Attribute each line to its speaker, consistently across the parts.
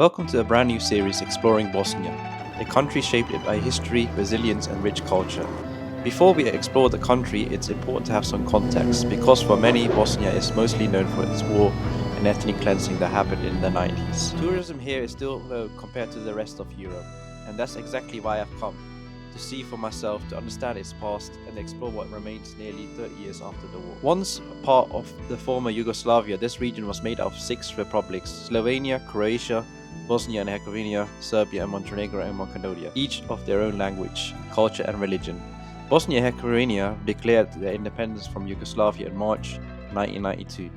Speaker 1: Welcome to a brand new series exploring Bosnia, a country shaped by history, resilience, and rich culture. Before we explore the country, it's important to have some context because for many, Bosnia is mostly known for its war and ethnic cleansing that happened in the 90s. Tourism here is still low compared to the rest of Europe, and that's exactly why I've come. To see for myself, to understand its past, and explore what remains nearly 30 years after the war. Once a part of the former Yugoslavia, this region was made up of 6 republics: Slovenia, Croatia, Bosnia and Herzegovina, Serbia, and Montenegro and Macedonia, each of their own language, culture, and religion. Bosnia and Herzegovina declared their independence from Yugoslavia in March 1992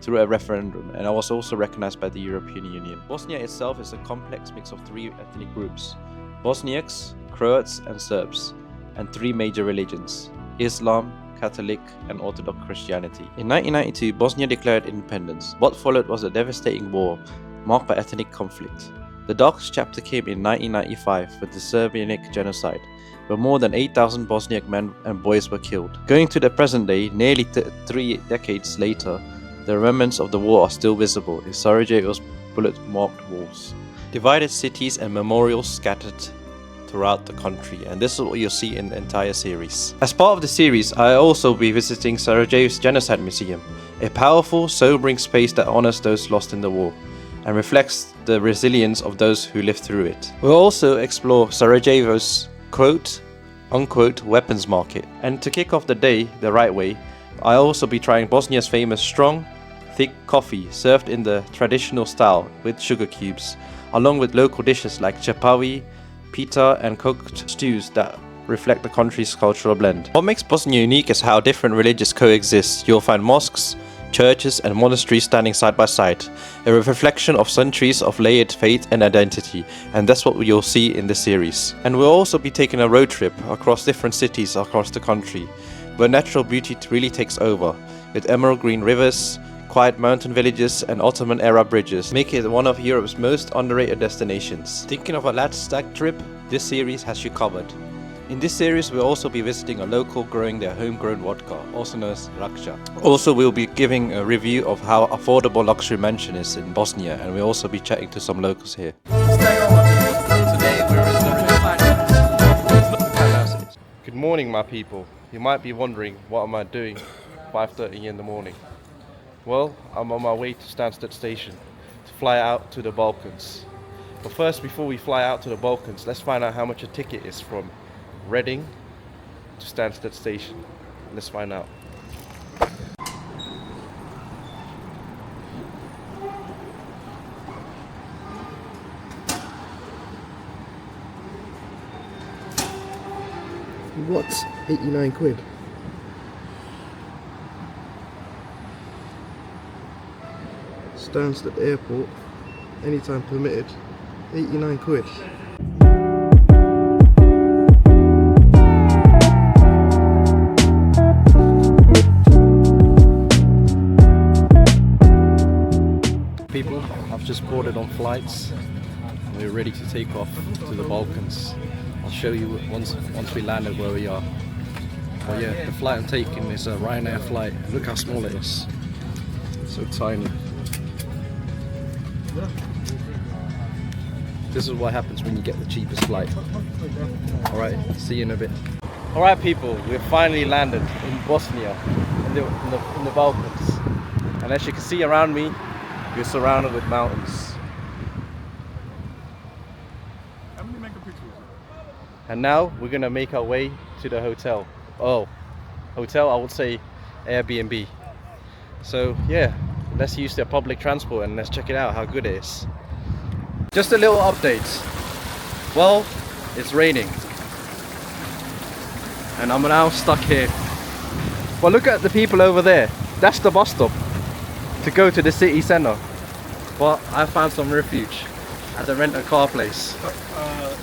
Speaker 1: through a referendum, and was also recognized by the European Union. Bosnia itself is a complex mix of 3 ethnic groups: Bosniaks, Croats, and Serbs, and 3 major religions: Islam, Catholic, and Orthodox Christianity. In 1992, Bosnia declared independence. What followed was a devastating war marked by ethnic conflict. The darkest chapter came in 1995 with the Srebrenica genocide, where more than 8,000 Bosniak men and boys were killed. Going to the present day, nearly 3 decades later, the remnants of the war are still visible in Sarajevo's bullet-marked walls. Divided cities and memorials scattered throughout the country, and this is what you'll see in the entire series. As part of the series, I'll also be visiting Sarajevo's Genocide Museum, a powerful, sobering space that honors those lost in the war and reflects the resilience of those who lived through it. We'll also explore Sarajevo's quote-unquote weapons market. And to kick off the day the right way, I'll also be trying Bosnia's famous strong, thick coffee served in the traditional style with sugar cubes, along with local dishes like chapawi, pita, and cooked stews that reflect the country's cultural blend. What makes Bosnia unique is how different religions coexist. You'll find mosques, churches, and monasteries standing side by side, a reflection of centuries of layered faith and identity, and that's what you'll see in this series. And we'll also be taking a road trip across different cities across the country, where natural beauty really takes over, with emerald green rivers, quiet mountain villages, and Ottoman-era bridges, making it one of Europe's most underrated destinations. Thinking of a latch stag trip? This series has you covered. In this series, we'll also be visiting a local growing their homegrown vodka, also known as Raksha. Also, we'll be giving a review of how affordable luxury mansion is in Bosnia, and we'll also be chatting to some locals here. Good morning, my people. You might be wondering, what am I doing 5:30 in the morning? Well, I'm on my way to Stansted Station to fly out to the Balkans. But first, before we fly out to the Balkans, let's find out how much a ticket is from Reading to Stansted Station. Let's find out.
Speaker 2: What's 89 quid? Stansted Airport, anytime permitted, 89 quid.
Speaker 1: People, I've just boarded on flights. We're ready to take off to the Balkans. I'll show you once we landed where we are. But yeah, the flight I'm taking is a Ryanair flight. Look how small it is. So tiny. This is what happens when you get the cheapest flight. Alright, see you in a bit. Alright people, we've finally landed in Bosnia, in the Balkans. And as you can see around me, we're surrounded with mountains. And now we're gonna make our way to the hotel. Oh, hotel, I would say Airbnb. So yeah, let's use their public transport and let's check it out, how good it is. Just a little update. Well, it's raining. And I'm now stuck here. Well, look at the people over there. That's the bus stop to go to the city centre. But I found some refuge at the rent-a-car place.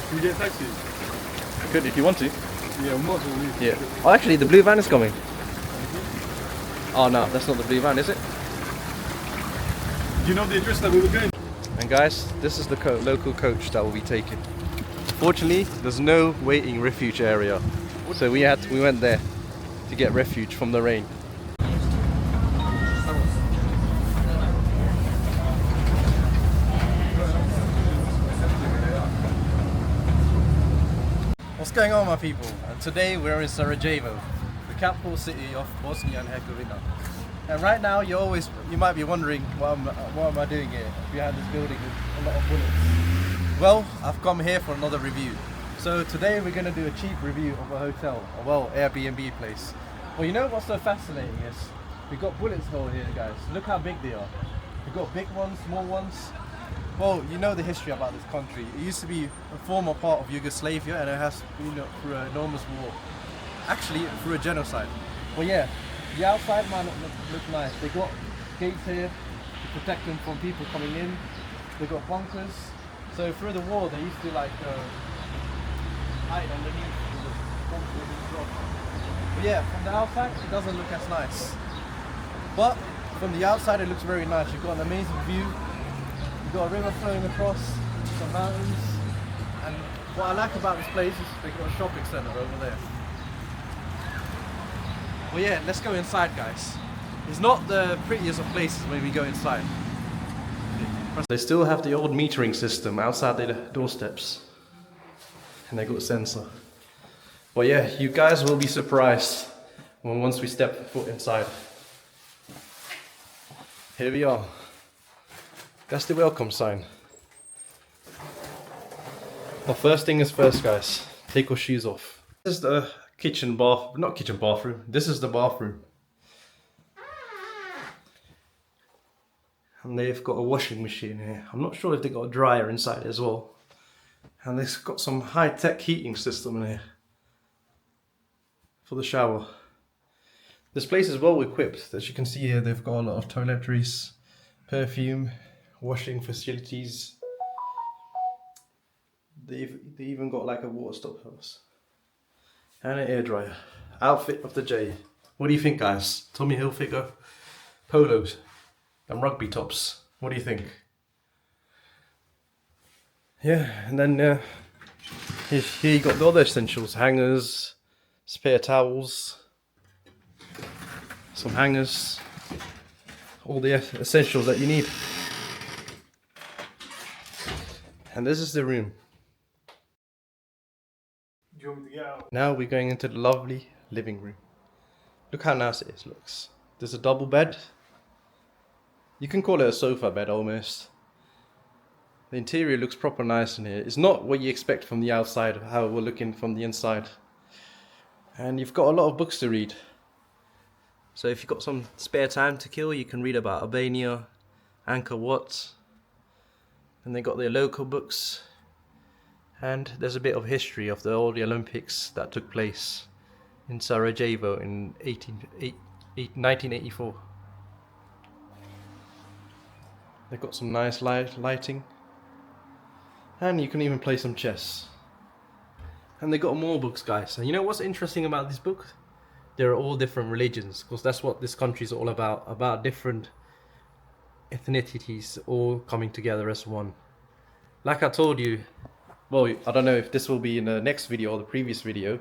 Speaker 3: Can you get a taxi?
Speaker 1: I could if you want to.
Speaker 3: Yeah, we might as well leave.
Speaker 1: Yeah. Oh, actually, the blue van is coming. Oh no, that's not the blue van, is it?
Speaker 3: Do you know the address that we were going?
Speaker 1: And guys, this is the local coach that we'll be taking. Fortunately, there's no waiting refuge area, so we went there to get refuge from the rain.
Speaker 4: going on, my people? And today we're in Sarajevo, the capital city of Bosnia and Herzegovina. And right now you might be wondering what am I doing here behind this building with a lot of bullets. Well, I've come here for another review. So today we're going to do a cheap review of a hotel, or well, Airbnb place. Well, you know what's so fascinating is we've got bullets hole here, guys. Look how big they are. We've got big ones, small ones. Well, you know the history about this country. It used to be a former part of Yugoslavia, and it has been through an enormous war. Actually, through a genocide. Well, yeah, the outside might not look nice. They got gates here to protect them from people coming in. They got bunkers. So through the war, they used to like hide underneath the bunkers and stuff. But yeah, from the outside, it doesn't look as nice. But from the outside, it looks very nice. You've got an amazing view. You've got a river flowing across, some mountains, and what I like about this place is they've got a shopping centre over there. Well, yeah, let's go inside, guys. It's not the prettiest of places when we go inside. They still have the old metering system outside their doorsteps, and they got a sensor. Well, yeah, you guys will be surprised once we step foot inside. Here we are. That's the welcome sign. Well, first thing is first, guys. Take your shoes off. This is the bathroom. This is the bathroom. And they've got a washing machine here. I'm not sure if they've got a dryer inside as well. And they've got some high-tech heating system in here for the shower. This place is well equipped. As you can see here, they've got a lot of toiletries, perfume, washing facilities. They even got like a water stop house and an airdryer. Outfit of the J. What do you think, guys? Tommy Hilfiger polos and rugby tops. What do you think? Yeah, and then here you got the other essentials: hangers, spare towels, some hangers, all the essentials that you need. And this is the room.
Speaker 3: Do you want me to get out?
Speaker 4: Now we're going into the lovely living room. Look how nice it looks. There's a double bed. You can call it a sofa bed almost. The interior looks proper nice in here. It's not what you expect from the outside, how we're looking from the inside. And you've got a lot of books to read. So if you've got some spare time to kill, you can read about Albania, Angkor Wat. And they got their local books. And there's a bit of history of all the Olympics that took place in Sarajevo in 1984. They've got some nice lighting. And you can even play some chess. And they got more books, guys. And you know what's interesting about this book? They're all different religions, because that's what this country is all about different ethnicities all coming together as one. Like I told you, well, I don't know if this will be in the next video or the previous video,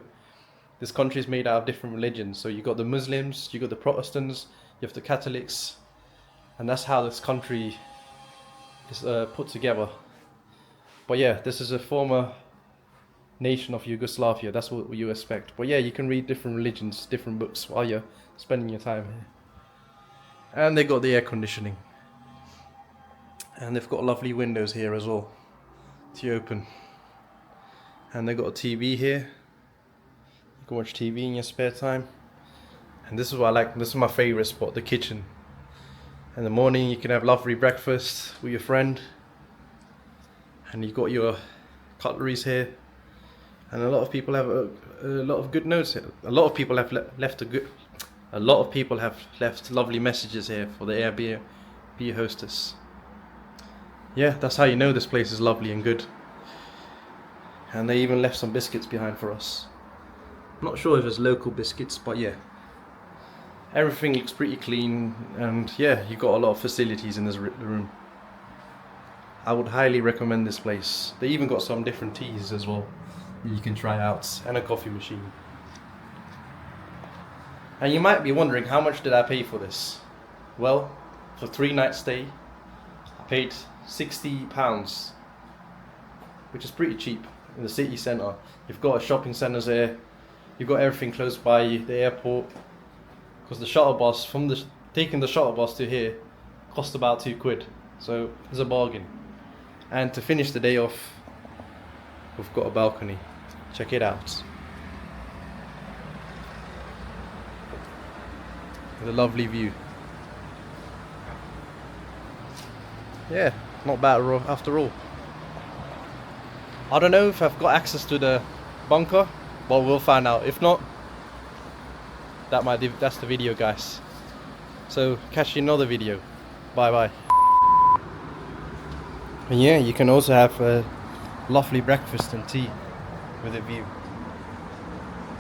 Speaker 4: this country is made out of different religions. So you got the Muslims, you got the Protestants, you have the Catholics, and that's how this country is put together. But yeah, this is a former nation of Yugoslavia, that's what you expect. But yeah, you can read different religions, different books while you're spending your time here. And they got the air conditioning. And they've got lovely windows here as well to open. And they got a TV here. You can watch TV in your spare time. And this is what I like, this is my favorite spot, the kitchen. In the morning you can have lovely breakfast with your friend. And you've got your cutleries here. And a lot of people have a lot of good notes here. A lot of people have left lovely messages here for the Airbnb hostess. Yeah, that's how you know this place is lovely and good. And they even left some biscuits behind for us. I'm not sure if it's local biscuits, but yeah. Everything looks pretty clean, and yeah, you got a lot of facilities in this room. I would highly recommend this place. They even got some different teas as well you can try out, and a coffee machine. And you might be wondering, how much did I pay for this? Well, for 3 nights stay, I paid £60, which is pretty cheap. in the city centre. You've got shopping centres there. You've got everything close by you, the airport. Because the shuttle bus, taking the shuttle bus to here cost about £2. So it's a bargain. And to finish the day off, we've got a balcony. Check it out. With a lovely view. Yeah, not bad after all. I don't know if I've got access to the bunker, but we'll find out. If not, that's the video, guys. So catch you in another video. Bye bye. And yeah, you can also have a lovely breakfast and tea with a view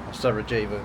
Speaker 4: of Sarajevo.